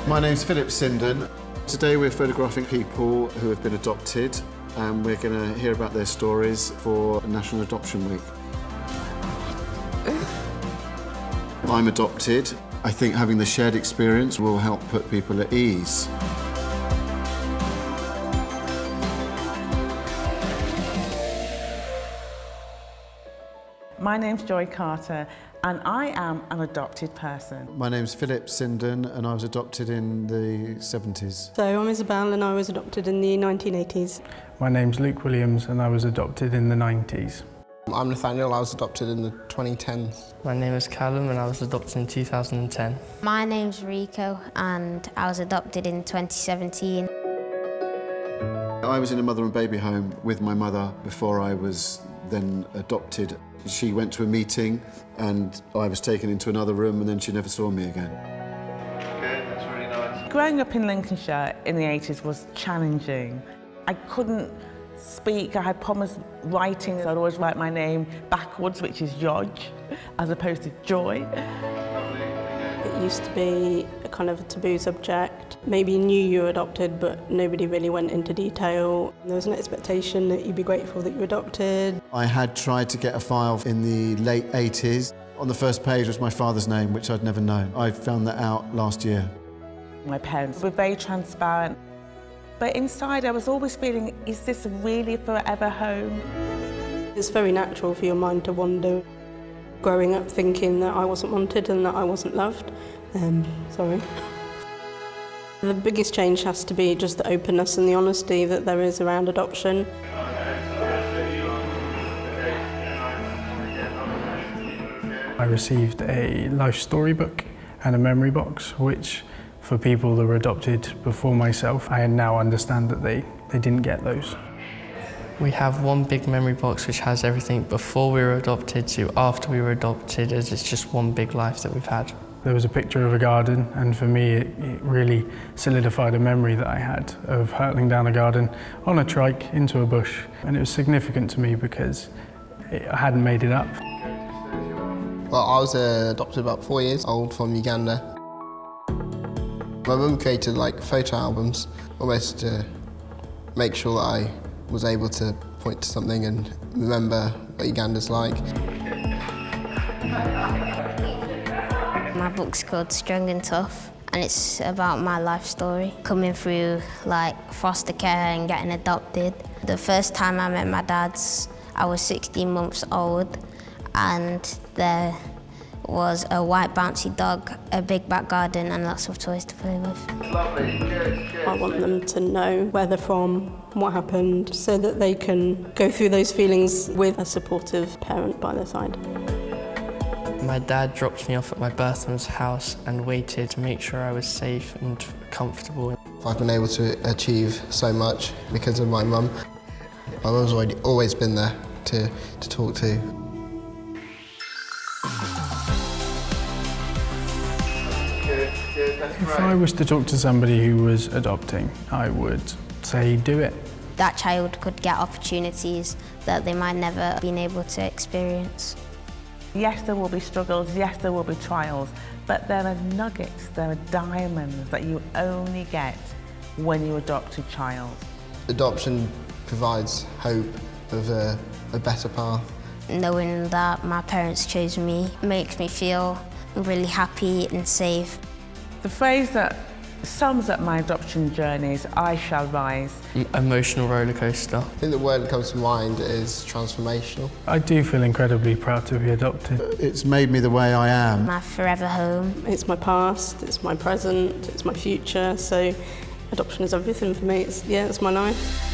My name's Philip Sinden. Today we're photographing people who have been adopted, and we're going to hear about their stories for National Adoption Week. I'm adopted. I think having the shared experience will help put people at ease. My name's Joy Carter, and I am an adopted person. My name's Philip Sinden, and I was adopted in the 70s. So I'm Isabel, and I was adopted in the 1980s. My name's Luke Williams, and I was adopted in the 90s. I'm Nathaniel, I was adopted in the 2010s. My name is Callum and I was adopted in 2010. My name's Rico and I was adopted in 2017. I was in a mother and baby home with my mother before I was then adopted. She went to a meeting and I was taken into another room and then she never saw me again. Good, that's really nice. Growing up in Lincolnshire in the 80s was challenging. I couldn't speak. I had problems writing. I'd always write my name backwards, which is George, as opposed to Joy. It used to be a kind of a taboo subject. Maybe you knew you were adopted, but nobody really went into detail. There was an expectation that you'd be grateful that you were adopted. I had tried to get a file in the late 80s. On the first page was my father's name, which I'd never known. I found that out last year. My parents were very transparent. But inside I was always feeling, is this really a forever home? It's very natural for your mind to wander. Growing up thinking that I wasn't wanted and that I wasn't loved. Sorry. The biggest change has to be just the openness and the honesty that there is around adoption. I received a life story book and a memory box, which for people that were adopted before myself, I now understand that they didn't get those. We have one big memory box which has everything before we were adopted to after we were adopted, as it's just one big life that we've had. There was a picture of a garden, and for me it really solidified a memory that I had of hurtling down a garden on a trike into a bush. And it was significant to me because I hadn't made it up. Well, I was adopted about 4 years old from Uganda. My mum created photo albums almost to make sure that I was able to point to something and remember what Uganda's like. My book's called Strong and Tough and it's about my life story, coming through foster care and getting adopted. The first time I met my dad's, I was 16 months old and there was a white bouncy dog, a big back garden and lots of toys to play with. Lovely, good, good. I want them to know where they're from, what happened, so that they can go through those feelings with a supportive parent by their side. My dad dropped me off at my birth mother's house and waited to make sure I was safe and comfortable. I've been able to achieve so much because of my mum. My mum's always been there to talk to. If I was to talk to somebody who was adopting, I would say do it. That child could get opportunities that they might never have been able to experience. Yes, there will be struggles, yes, there will be trials, but there are nuggets, there are diamonds that you only get when you adopt a child. Adoption provides hope of a better path. Knowing that my parents chose me makes me feel really happy and safe. The phrase that sums up my adoption journey is, I shall rise. Emotional roller coaster. I think the word that comes to mind is transformational. I do feel incredibly proud to be adopted. It's made me the way I am. My forever home. It's my past, it's my present, it's my future, so adoption is everything for me. It's my life.